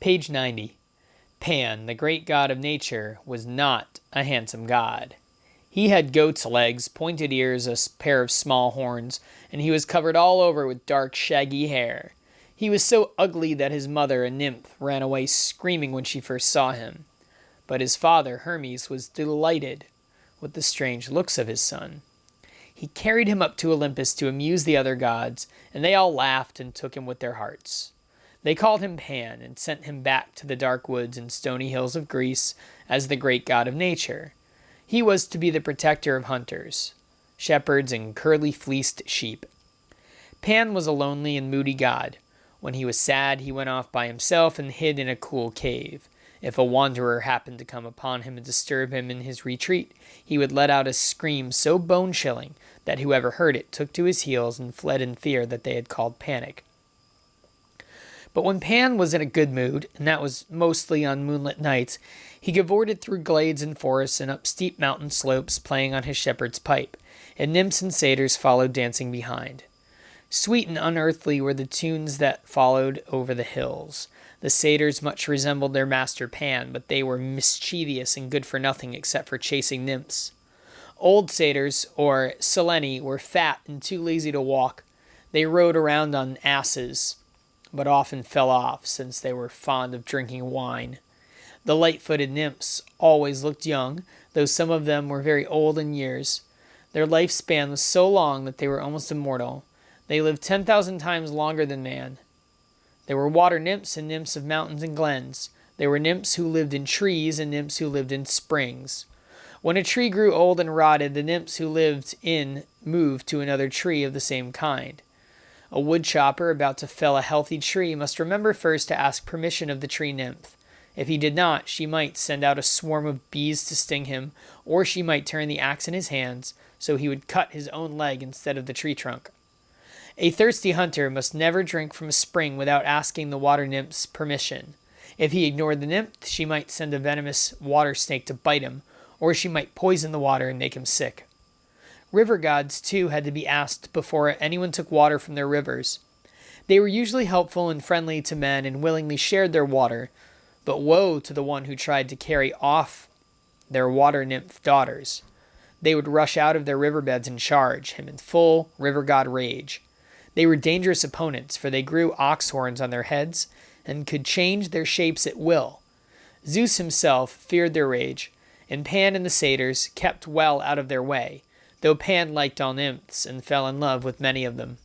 Page 90. Pan, the great god of nature, was not a handsome god. He had goat's legs, pointed ears, a pair of small horns, and he was covered all over with dark, shaggy hair. He was so ugly that his mother, a nymph, ran away screaming when she first saw him. But his father, Hermes, was delighted with the strange looks of his son. He carried him up to Olympus to amuse the other gods, and they all laughed and took him with their hearts. They called him Pan and sent him back to the dark woods and stony hills of Greece as the great god of nature. He was to be the protector of hunters, shepherds, and curly-fleeced sheep. Pan was a lonely and moody god. When he was sad, he went off by himself and hid in a cool cave. If a wanderer happened to come upon him and disturb him in his retreat, he would let out a scream so bone-chilling that whoever heard it took to his heels and fled in fear that they had called panic. But when Pan was in a good mood, and that was mostly on moonlit nights, he cavorted through glades and forests and up steep mountain slopes, playing on his shepherd's pipe, and nymphs and satyrs followed dancing behind. Sweet and unearthly were the tunes that followed over the hills. The satyrs much resembled their master Pan, but they were mischievous and good for nothing except for chasing nymphs. Old satyrs, or Seleni, were fat and too lazy to walk. They rode around on asses, but often fell off, since they were fond of drinking wine. The light-footed nymphs always looked young, though some of them were very old in years. Their lifespan was so long that they were almost immortal. They lived 10,000 times longer than man. There were water nymphs and nymphs of mountains and glens. There were nymphs who lived in trees and nymphs who lived in springs. When a tree grew old and rotted, the nymphs who lived in moved to another tree of the same kind. A woodchopper about to fell a healthy tree must remember first to ask permission of the tree nymph. If he did not, she might send out a swarm of bees to sting him, or she might turn the axe in his hands, so he would cut his own leg instead of the tree trunk. A thirsty hunter must never drink from a spring without asking the water nymph's permission. If he ignored the nymph, she might send a venomous water snake to bite him, or she might poison the water and make him sick. River gods, too, had to be asked before anyone took water from their rivers. They were usually helpful and friendly to men and willingly shared their water, but woe to the one who tried to carry off their water nymph daughters. They would rush out of their riverbeds and charge him in full river god rage. They were dangerous opponents, for they grew ox horns on their heads and could change their shapes at will. Zeus himself feared their rage, and Pan and the satyrs kept well out of their way, though Pan liked all nymphs and fell in love with many of them.